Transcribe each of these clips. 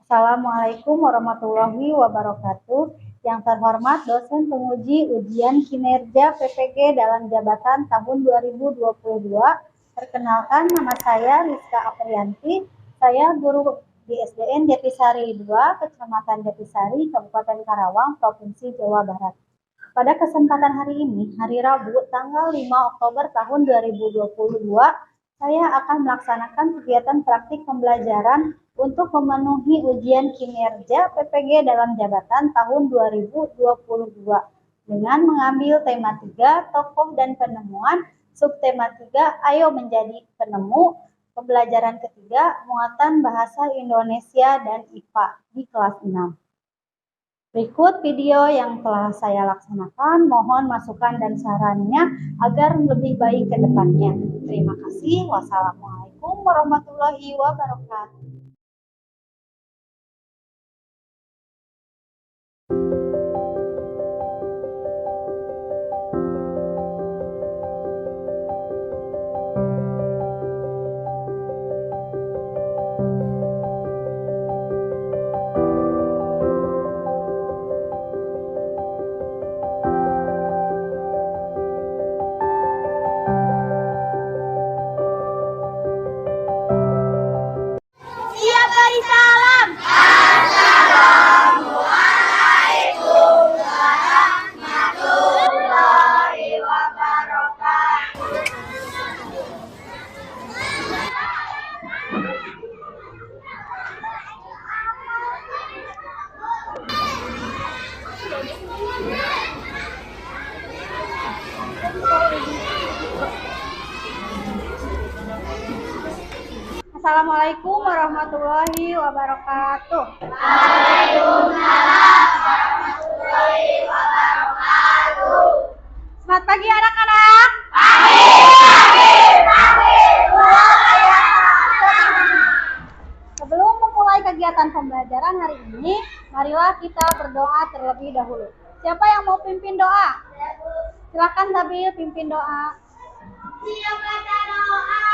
Assalamualaikum warahmatullahi wabarakatuh. Yang terhormat dosen penguji ujian kinerja PPG dalam jabatan tahun 2022. Perkenalkan, nama saya Rizka Aprianti. Saya guru di SDN Jatisari 2, Kecamatan Jatisari, Kabupaten Karawang, Provinsi Jawa Barat. Pada kesempatan hari ini, hari Rabu, tanggal 5 Oktober tahun 2022, saya akan melaksanakan kegiatan praktik pembelajaran untuk memenuhi ujian kinerja PPG dalam jabatan tahun 2022 dengan mengambil tema 3, tokoh dan penemuan, subtema 3, ayo menjadi penemu, pembelajaran ketiga, muatan bahasa Indonesia dan IPA di kelas 6. Berikut video yang telah saya laksanakan, mohon masukan dan sarannya agar lebih baik ke depannya. Terima kasih. Wassalamualaikum warahmatullahi wabarakatuh. Siap beri salam. Assalamualaikum warahmatullahi wabarakatuh. Assalamualaikum warahmatullahi wabarakatuh. Waalaikumsalam warahmatullahi wabarakatuh. Selamat pagi anak-anak. Sebelum memulai kegiatan pembelajaran hari ini, marilah kita berdoa terlebih dahulu. Siapa yang mau pimpin doa? Silakan Tabil pimpin doa. Siap baca doa.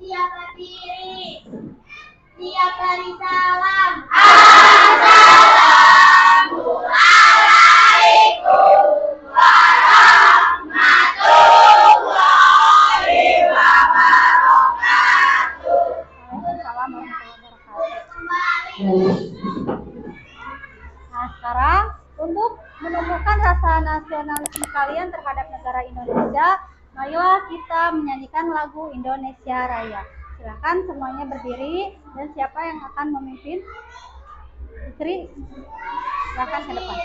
Siap berdiri. Siap beri salam. Assalamualaikum warahmatullahi wabarakatuh. Waalaikumsalam warahmatullahi wabarakatuh. Nah, sekarang untuk menumbuhkan rasa nasionalisme kalian terhadap negara Indonesia, marilah kita menyanyikan lagu Indonesia Raya. Silakan semuanya berdiri, dan siapa yang akan memimpin? Putri, silakan ke depan.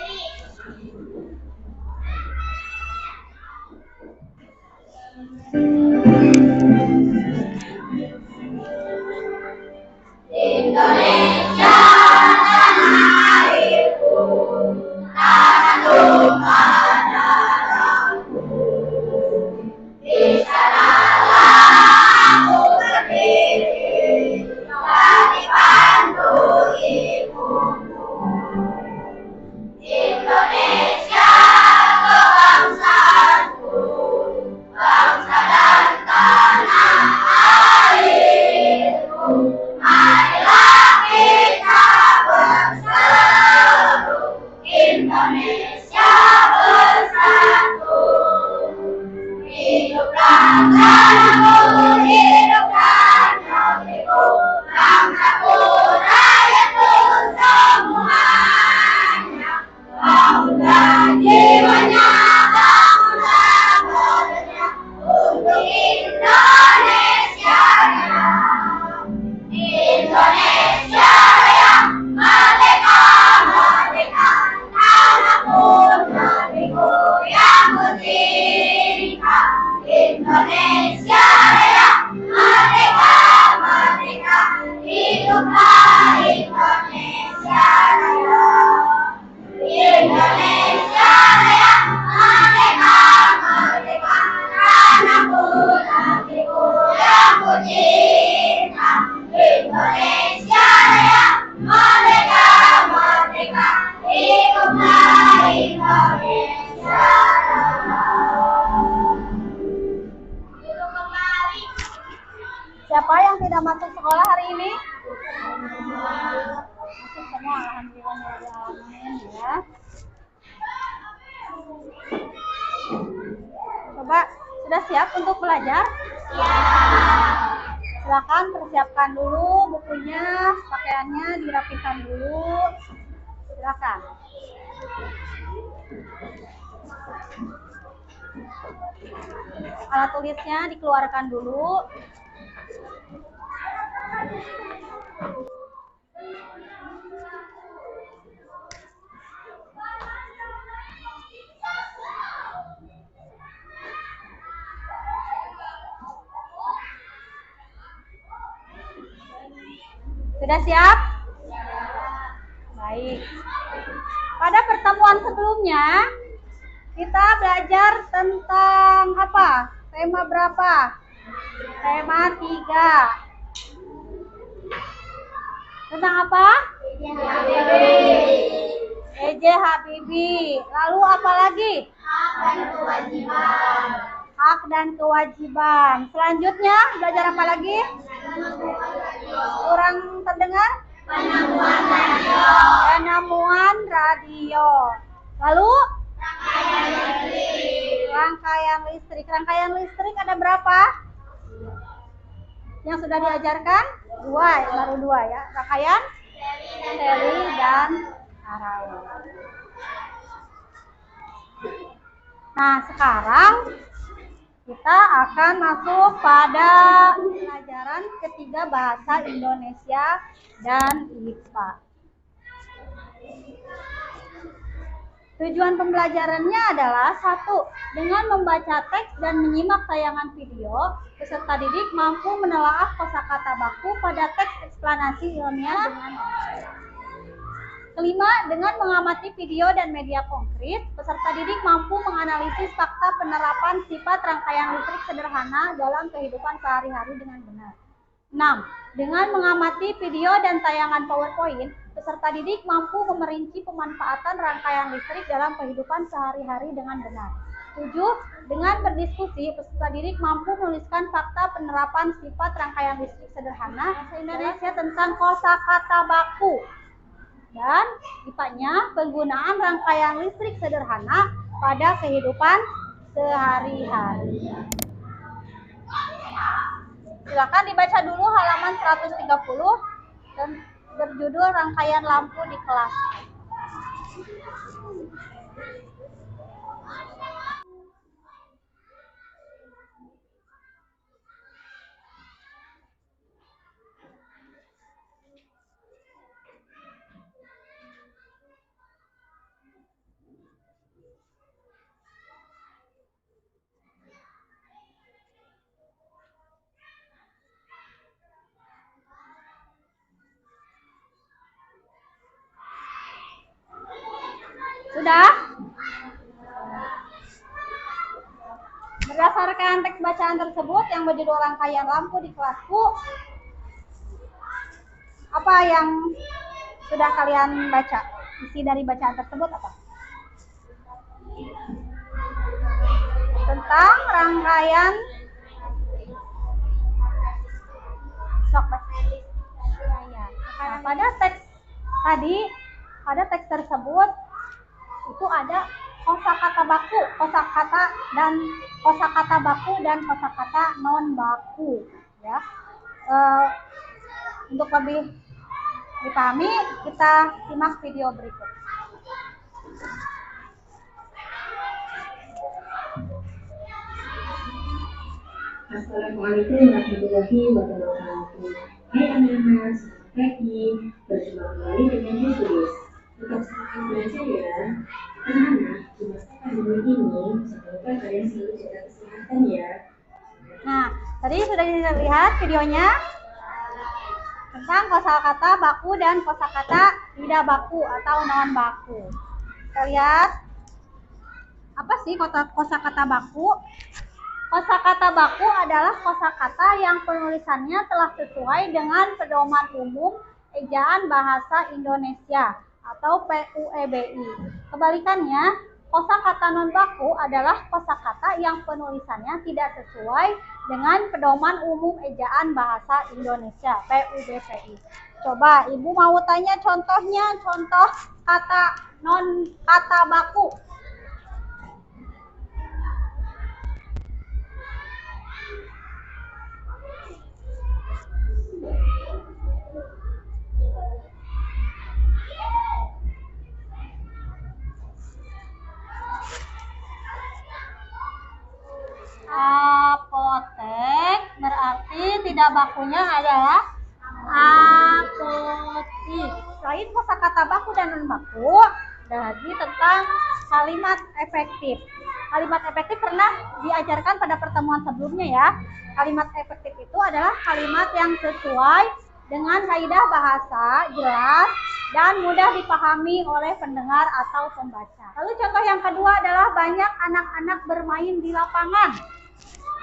Indonesia tanah airku, tanah tumpah darahku. Di sanalah aku berdiri, telah dibantu ibuku. Sudah siap untuk belajar? Silakan persiapkan dulu bukunya, pakaiannya dirapikan dulu. Silakan. Alat tulisnya dikeluarkan dulu. Sudah siap? Baik. Pada pertemuan sebelumnya, kita belajar tentang apa? Tema berapa? Tema 3. Tentang apa? B.J. Habibie. Lalu apa lagi? Hak dan kewajiban. Selanjutnya belajar apa lagi? Kurang terdengar? Penemuan radio. Lalu? Rangkaian listrik. Rangkaian listrik ada berapa? Yang sudah diajarkan? 2, baru 2 ya. Rangkaian seri dan paralel. Nah, sekarang kita akan masuk pada pelajaran ketiga bahasa Indonesia dan IPA. Tujuan pembelajarannya adalah 1. Dengan membaca teks dan menyimak tayangan video, peserta didik mampu menelaah kosakata baku pada teks eksplanasi ilmiah dengan kelima, dengan mengamati video dan media konkret, peserta didik mampu menganalisis fakta penerapan sifat rangkaian listrik sederhana dalam kehidupan sehari-hari dengan benar. 6. Dengan mengamati video dan tayangan PowerPoint, peserta didik mampu memerinci pemanfaatan rangkaian listrik dalam kehidupan sehari-hari dengan benar. 7. Dengan berdiskusi, peserta didik mampu menuliskan fakta penerapan sifat rangkaian listrik sederhana bahasa Indonesia tentang kosakata baku. Dan IPA-nya penggunaan rangkaian listrik sederhana pada kehidupan sehari-hari. Silakan dibaca dulu halaman 130 dan berjudul rangkaian lampu di kelas. Sudah? Berdasarkan teks bacaan tersebut yang berjudul rangkaian lampu di kelasku, apa yang sudah kalian baca? Isi dari bacaan tersebut apa? Tentang rangkaian Nah, pada teks tadi, pada teks tersebut itu ada kosakata baku, kosakata baku dan kosakata non baku, ya. Untuk lebih dipahami, kita simak video berikut. Assalamualaikum warahmatullahi wabarakatuh. Hai anak-anak, selamat pagi. Berjumpa kembali dengan Yesus. Tetap semangat belajar ya. Anak-anak, di masa pandemi ini, semoga kalian selalu jaga kesehatan ya. Nah, tadi sudah dilihat videonya tentang kosakata baku dan kosakata tidak baku atau non baku. Kita lihat apa sih kosakata baku? Kosakata baku adalah kosakata yang penulisannya telah sesuai dengan pedoman umum ejaan bahasa Indonesia atau PUEBI. Kebalikannya, kosakata non baku adalah kosakata yang penulisannya tidak sesuai dengan pedoman umum ejaan bahasa Indonesia PUBPI. Coba Ibu mau tanya contohnya, contoh kata baku. Apotek berarti tidak bakunya adalah apotik. Selain kosakata baku dan non baku, ada lagi tentang kalimat efektif. Kalimat efektif pernah diajarkan pada pertemuan sebelumnya ya. Kalimat efektif itu adalah kalimat yang sesuai dengan kaidah bahasa, jelas, dan mudah dipahami oleh pendengar atau pembaca. Lalu contoh yang kedua adalah banyak anak-anak bermain di lapangan.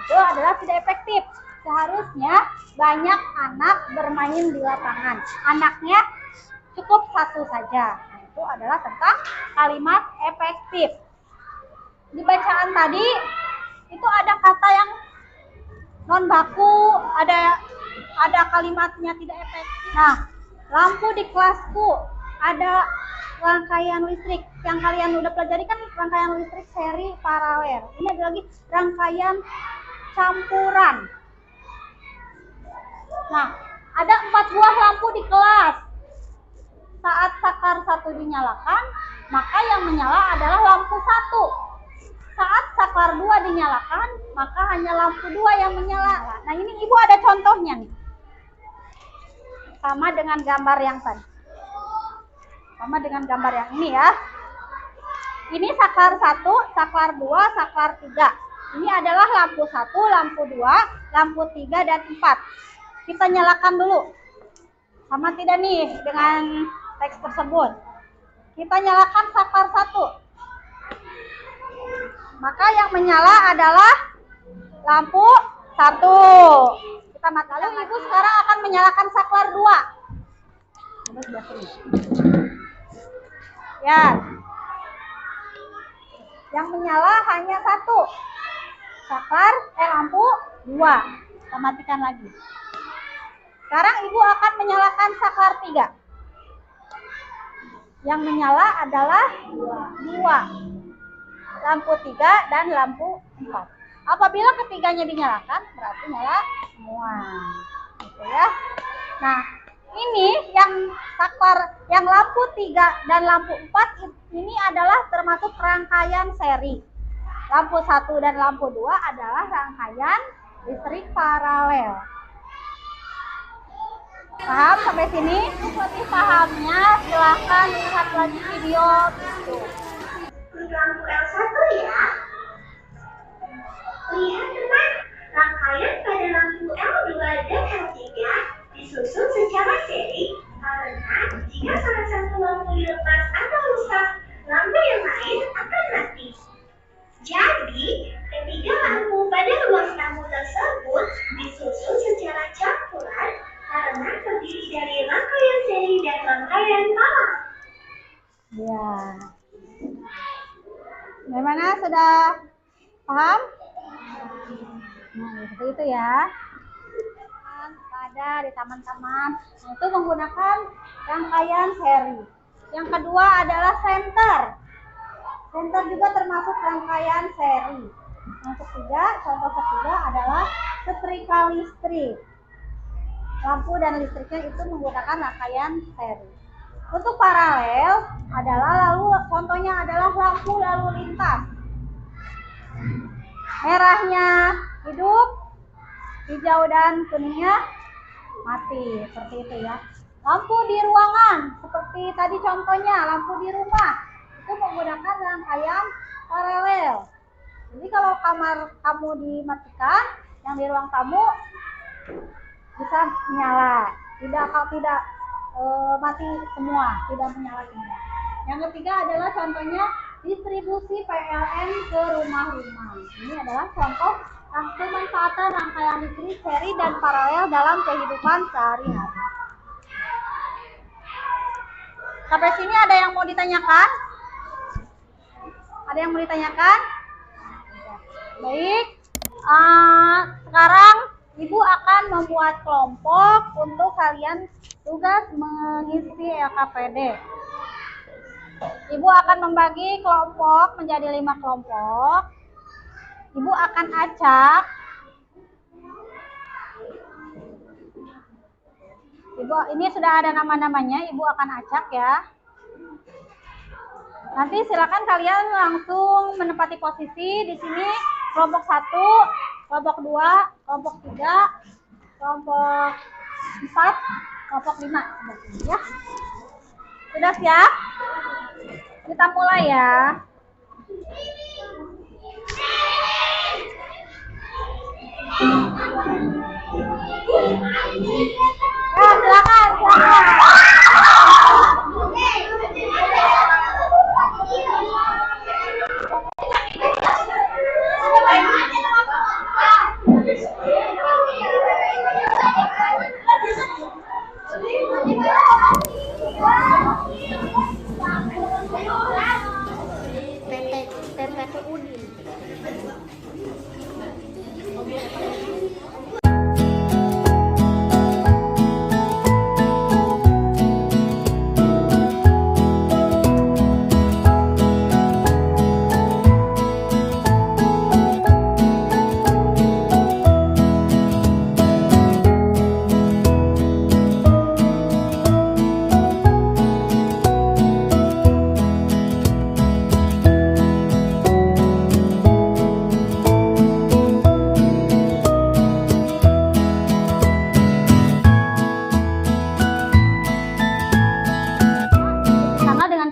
Itu adalah tidak efektif. Seharusnya banyak anak bermain di lapangan. Anaknya cukup satu saja. Nah, itu adalah tentang kalimat efektif. Di bacaan tadi itu ada kata yang non baku, ada kalimatnya tidak efektif. Nah, lampu di kelasku, ada rangkaian listrik. Yang kalian udah pelajari kan rangkaian listrik seri paralel. Ini ada lagi rangkaian campuran. Nah, ada 4 buah lampu di kelas. Saat saklar 1 dinyalakan, maka yang menyala adalah lampu 1. Saat saklar 2 dinyalakan, maka hanya lampu 2 yang menyala. Nah, ini Ibu ada contohnya nih. Sama dengan gambar yang tadi. Sama dengan gambar yang ini ya. Ini saklar 1, saklar 2, saklar 3. Ini adalah lampu 1, lampu 2, lampu 3, dan 4. Kita nyalakan dulu. Sama tidak nih dengan teks tersebut. Kita nyalakan saklar 1. Maka yang menyala adalah lampu 1. Kita matikan. Lalu Ibu sekarang akan menyalakan saklar 2. Ya. Yang menyala hanya 1. Saklar lampu 2. Kita matikan lagi. Sekarang Ibu akan menyalakan saklar 3. Yang menyala adalah 2. Lampu 3 dan lampu 4. Apabila ketiganya dinyalakan, berarti nyala semua. Gitu ya. Nah, ini yang saklar, yang lampu 3 dan lampu 4 ini adalah termasuk rangkaian seri. Lampu 1 dan lampu 2 adalah rangkaian listrik paralel. Paham sampai sini? Untuk lebih pahamnya silahkan lihat lagi video itu. Lampu L1 ya. Lihat teman, rangkaian pada lampu L2 dan L3 disusun secara seri karena jika salah satu lampu dilepas atau rusak, lampu yang lain akan mati. Jadi, ketiga lampu pada ruang tamu tersebut disusun secara campuran karena terdiri dari rangkaian seri dan rangkaian paralel. Ya. Bagaimana, sudah paham? Nah, seperti itu ya. Pada di teman-teman itu menggunakan rangkaian seri. Yang kedua adalah senter. Senter juga termasuk rangkaian seri. Yang ketiga, contoh ketiga adalah setrika listrik. Lampu dan listriknya itu menggunakan rangkaian seri. Untuk paralel adalah contohnya adalah lampu lalu lintas. Merahnya hidup, hijau dan kuningnya mati, seperti itu ya. Lampu di ruangan, seperti tadi contohnya lampu di rumah, itu menggunakan rangkaian paralel. Jadi kalau kamar kamu dimatikan, yang di ruang tamu bisa menyala. Kalau tidak mati semua, tidak menyala semua. Yang ketiga adalah contohnya distribusi PLN ke rumah-rumah. Ini adalah contoh pemanfaatan rangkaian listrik seri dan paralel dalam kehidupan sehari-hari. Sampai sini ada yang mau ditanyakan? Ada yang mau ditanyakan? Baik. Sekarang Ibu akan membuat kelompok untuk kalian tugas mengisi LKPD. Ibu akan membagi kelompok menjadi 5 kelompok. Ibu akan acak. Ibu, ini sudah ada nama-namanya, Ibu akan acak ya. Nanti silakan kalian langsung menempati posisi di sini kelompok 1, kelompok 2, kelompok 3, kelompok 4, kelompok 5 ya. Sudah siap? Kita mulai ya. Ya, silakan.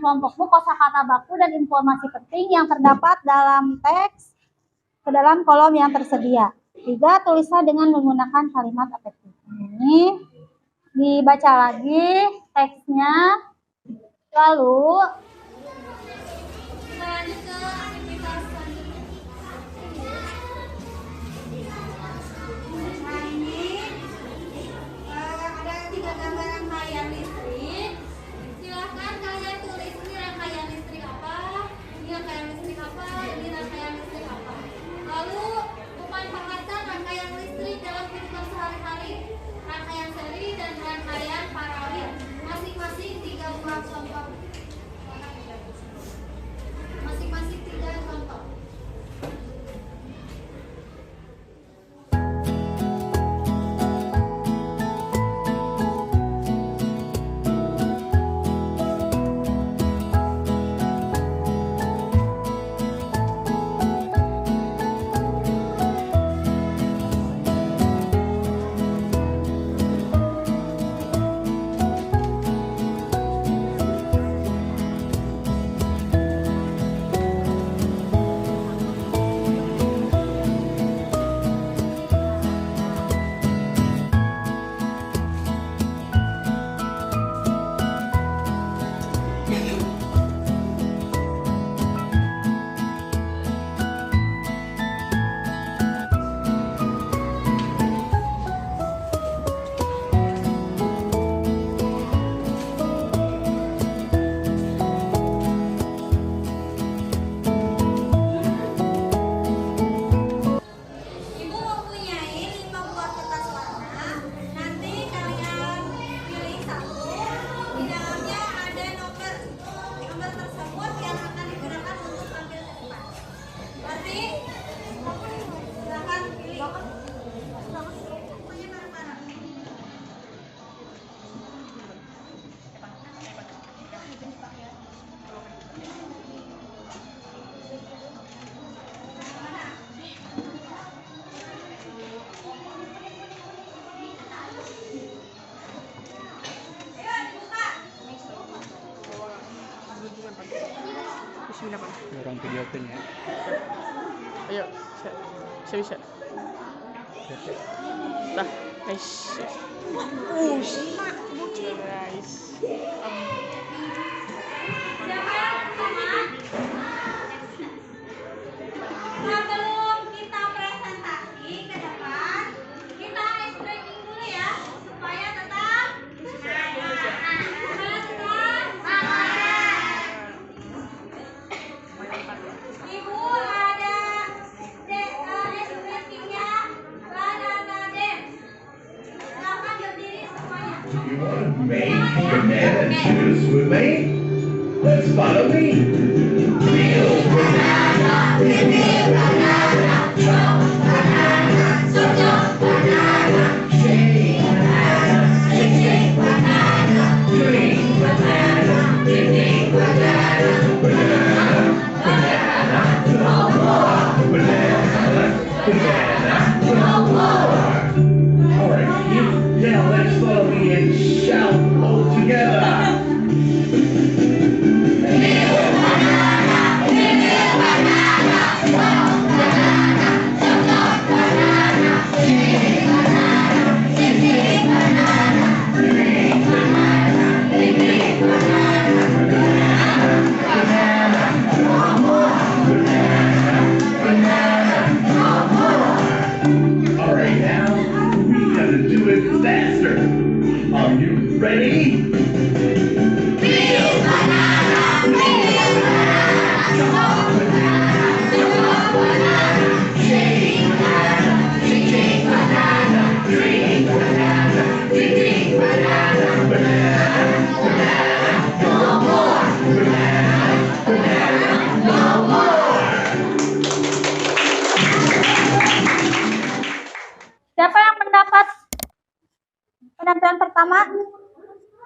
Kelompokmu kosakata baku dan informasi penting yang terdapat dalam teks ke dalam kolom yang tersedia. 3. Tulislah dengan menggunakan kalimat efektif. Ini dibaca lagi teksnya. Lalu lanjut ke aktivitas selanjutnya. Nah, ini ada 3 gambar rangkaian listrik. Silahkan kalian tulis ini rangkaian listrik apa, ini rangkaian listrik apa, ini rangkaian listrik apa. Lalu pemanfaatan rangkaian listrik dalam kehidupan sehari-hari, rangkaian seri dan rangkaian paralel, masing-masing 3 buah contoh. Masing-masing 3 contoh. Orang video ya. Ayo, saya bisa. Dah, nice. Nice. Sebelum kita presentasi ke depan, kita stretching dulu ya, supaya tetap Ibu ada stretchingnya banana dance. Silakan berdiri semuanya. You want to make banana juice with me? Let's follow me. Real banana, real banana, jump banana, so jump banana, shake banana, shake banana, drink banana, drink banana, banana, banana, no more banana.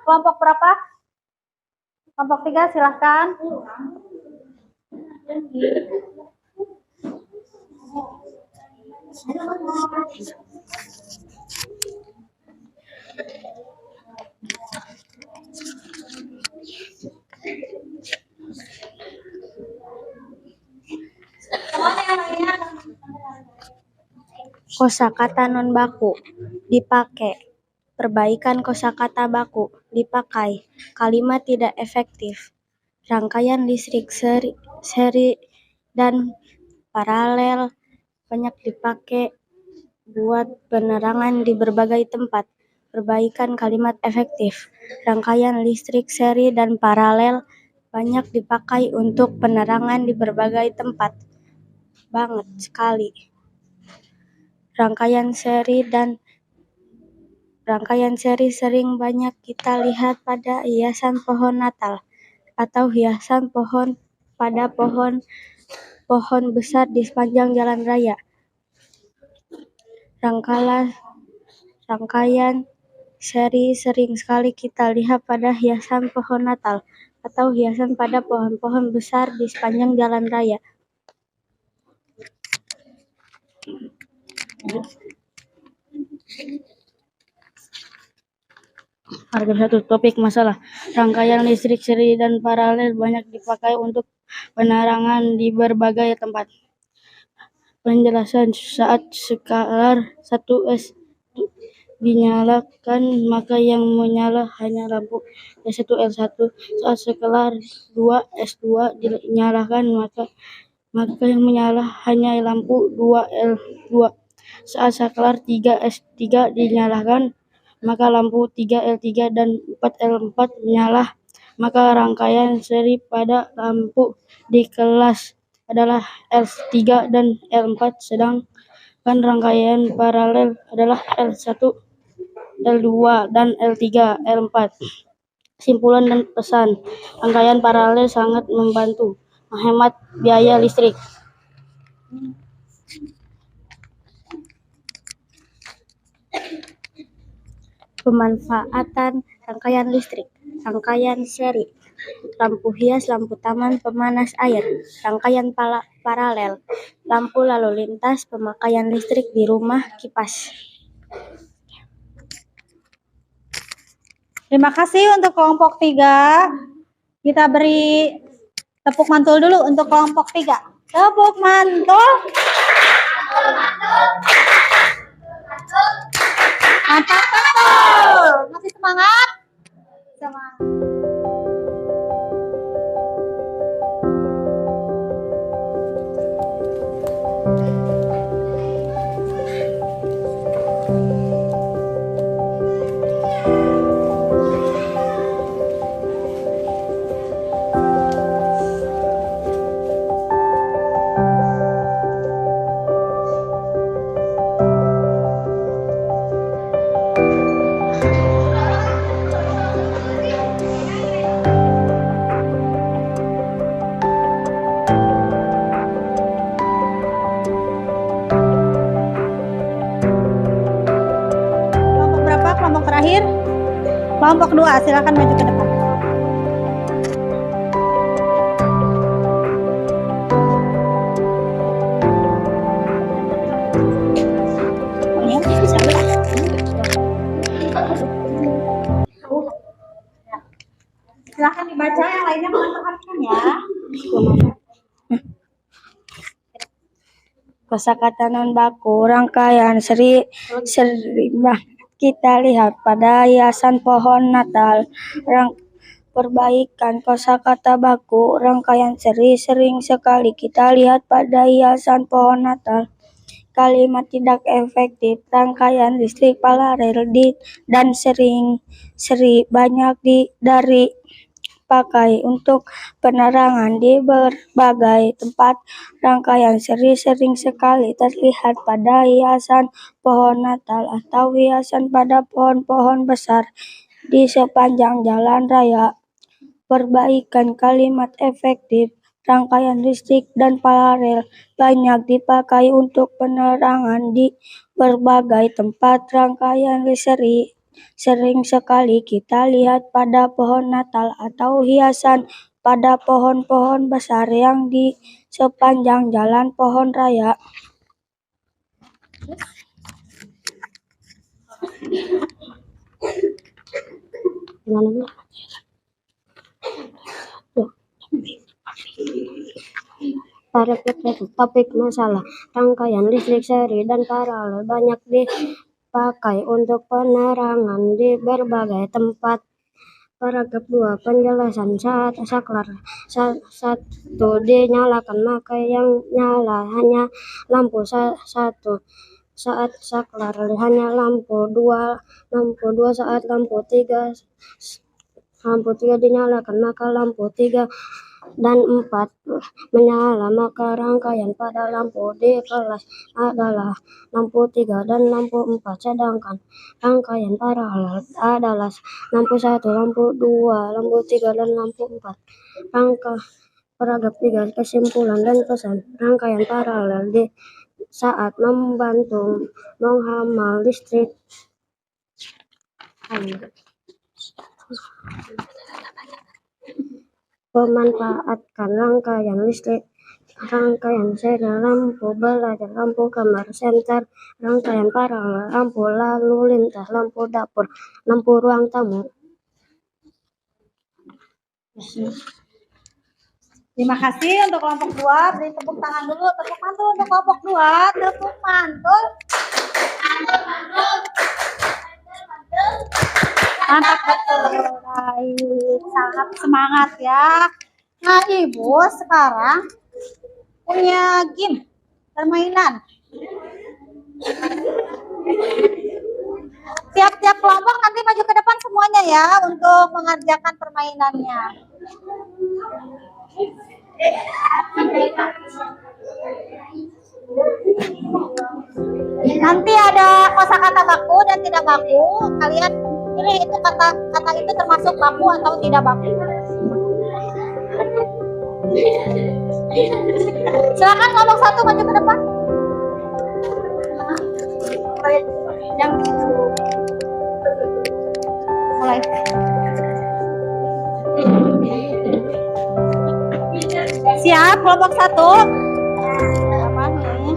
Kelompok berapa? Kelompok 3 silahkan. Kosakata non baku dipakai. Perbaikan kosakata baku dipakai. Kalimat tidak efektif. Rangkaian listrik seri dan paralel banyak dipakai buat penerangan di berbagai tempat. Perbaikan kalimat efektif. Rangkaian listrik seri dan paralel banyak dipakai untuk penerangan di berbagai tempat. Banget sekali. Rangkaian seri sering banyak kita lihat pada hiasan pohon Natal atau hiasan pohon pada pohon besar di sepanjang jalan raya. Rangkaian seri sering sekali kita lihat pada hiasan pohon Natal atau hiasan pada pohon-pohon besar di sepanjang jalan raya. Paragraf 1. Topik masalah. Rangkaian listrik seri dan paralel banyak dipakai untuk penerangan di berbagai tempat. Penjelasan. Saat skala 1S dinyalakan, maka yang menyala hanya lampu S1 L1. Saat skala 2S2 dinyalakan, maka yang menyala hanya lampu 2L2. Saat skala 3S3 dinyalakan, maka lampu 3L3 dan 4L4 menyala. Maka rangkaian seri pada lampu di kelas adalah L3 dan L4, sedangkan rangkaian paralel adalah L1, L2, dan L3, L4. Kesimpulan dan pesan. Rangkaian paralel sangat membantu menghemat biaya listrik. Pemanfaatan rangkaian listrik. Rangkaian seri. Lampu hias, lampu taman, pemanas air. Rangkaian paralel. Lampu lalu lintas, pemakaian listrik di rumah, kipas. Terima kasih untuk kelompok 3. Kita beri tepuk mantul dulu untuk kelompok 3. Tepuk mantul. Mantap betul. Masih semangat? Semangat. Kelompok terakhir, kelompok 2, silakan maju ke depan. Silakan dibaca, yang lainnya memperhatikan ya. Kosakata non baku. Rangkaian seri kita lihat pada hiasan pohon Natal. Perbaikan kosakata baku. Rangkaian seri sering sekali kita lihat pada hiasan pohon Natal. Kalimat tidak efektif. Rangkaian listrik paralel dan seri banyak dipakai untuk penerangan di berbagai tempat. Rangkaian seri sering sekali terlihat pada hiasan pohon Natal atau hiasan pada pohon-pohon besar di sepanjang jalan raya. Perbaikan kalimat efektif. Rangkaian listrik dan paralel banyak dipakai untuk penerangan di berbagai tempat. Rangkaian seri Sering sekali kita lihat pada pohon Natal atau hiasan pada pohon-pohon besar yang di sepanjang jalan pohon raya. Para topik masalah rangkaian listrik seri dan paralel banyak dipakai untuk penerangan di berbagai tempat. Paragraf 2. Penjelasan saat saklar 1 dinyalakan maka yang nyala hanya lampu 1 saat saklar hanya lampu 2 saat lampu 3 dinyalakan maka lampu 3 dan 4 menyala, maka rangkaian pada lampu di kelas adalah lampu 3 dan lampu 4, sedangkan rangkaian paralel adalah lampu 1, lampu 2, lampu 3, dan lampu 4. Paragraf 3. Kesimpulan dan pesan rangkaian paralel di saat membantu menghemat listrik. Pemanfaatkan rangkaian listrik, rangkaian seri, lampu belajar, lampu kamar, senter, rangkaian paralel, lampu lalu lintas, lampu dapur, lampu ruang tamu. Terima kasih untuk kelompok 2. Beri tepuk tangan dulu. Tepuk mantul untuk kelompok 2. Tepuk mantul. Mantap betul. Baik, sangat semangat ya. Nah, Ibu sekarang punya game permainan. Tiap-tiap kelompok nanti maju ke depan semuanya ya untuk mengerjakan permainannya. Nanti ada kosakata baku dan tidak baku. Kalian pilih itu kata itu termasuk baku atau tidak baku. Silakan kelompok 1 maju ke depan. Mulai. Siap, kelompok 1. Apa nih?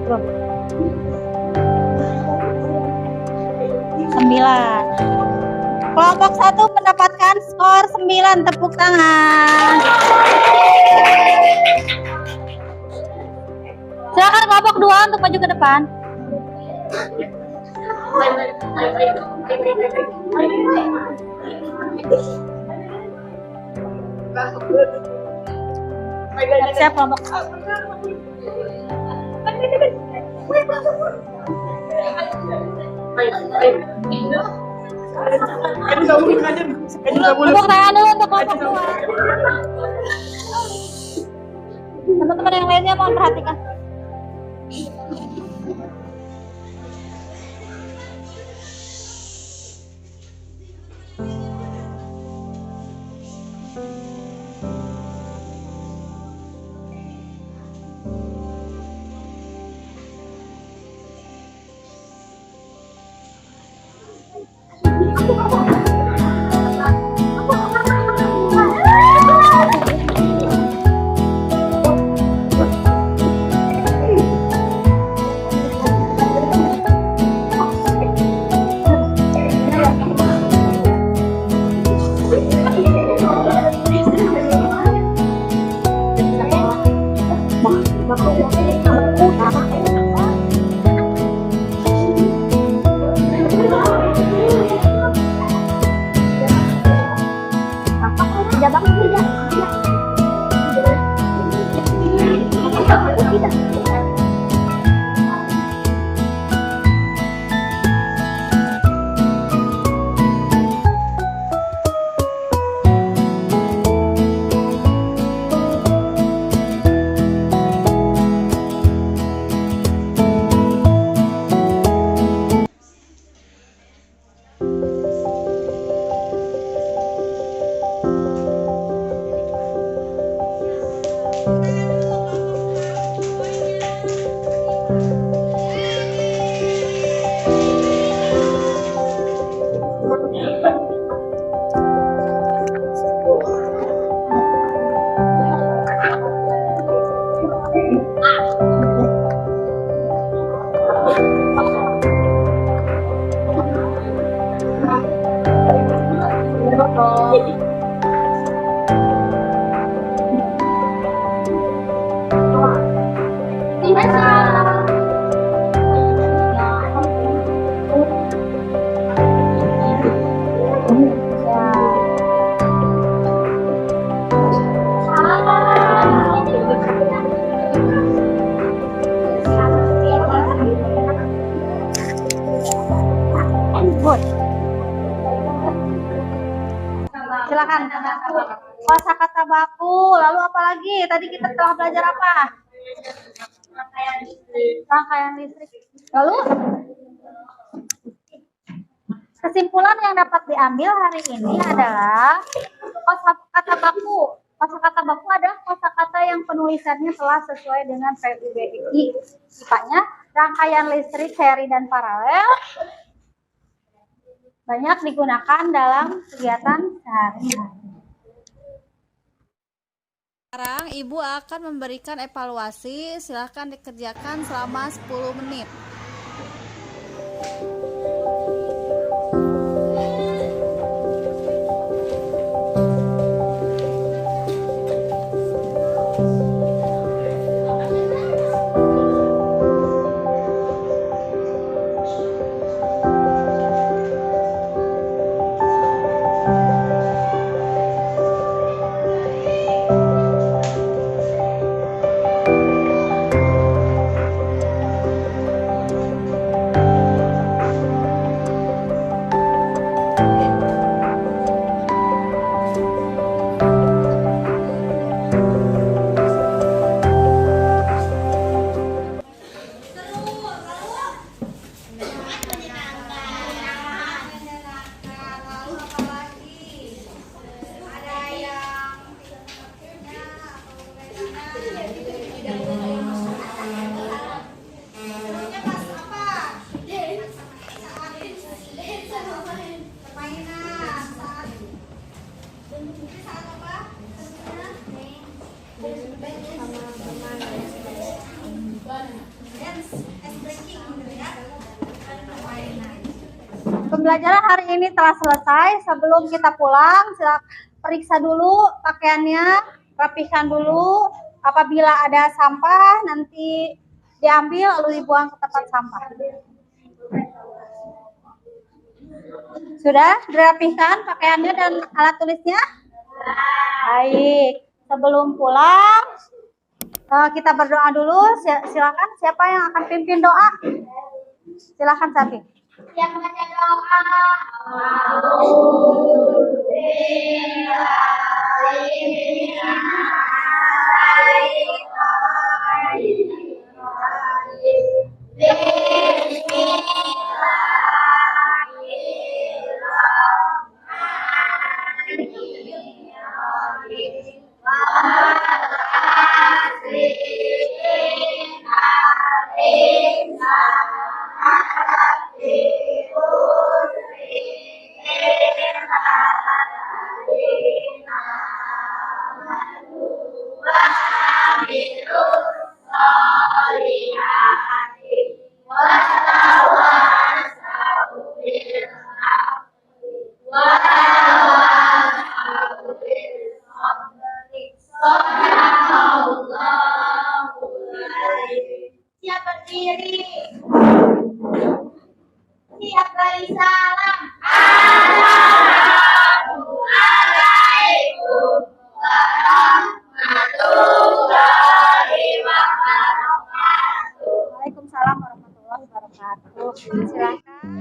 9. Kelompok 1 mendapatkan skor 9. Tepuk tangan. Silakan kelompok 2 untuk maju ke depan. Siap kelompok. Tepuk tangan dulu untuk kelompok 2. Teman-teman yang lainnya mohon perhatikan. kosakata baku. Lalu apa lagi? Tadi kita telah belajar apa? Rangkaian listrik. Lalu kesimpulan yang dapat diambil hari ini adalah kosakata baku. Kosakata baku adalah kosakata yang penulisannya telah sesuai dengan PUBG IPA-nya. Rangkaian listrik seri dan paralel banyak digunakan dalam kegiatan sehari-hari. Sekarang Ibu akan memberikan evaluasi, silahkan dikerjakan selama 10 menit. Pembelajaran hari ini telah selesai. Sebelum kita pulang, silakan periksa dulu pakaiannya, rapikan dulu. Apabila ada sampah, nanti diambil lalu dibuang ke tempat sampah. Sudah dirapihkan pakaiannya dan alat tulisnya? Baik. Sebelum pulang, kita berdoa dulu. Silakan, siapa yang akan pimpin doa? Silakan Safi. Yang baca doa. Siap berdiri. Siap beri salam. Assalamualaikum warahmatullahi wabarakatuh. Waalaikumsalam warahmatullahi wabarakatuh. Silakan.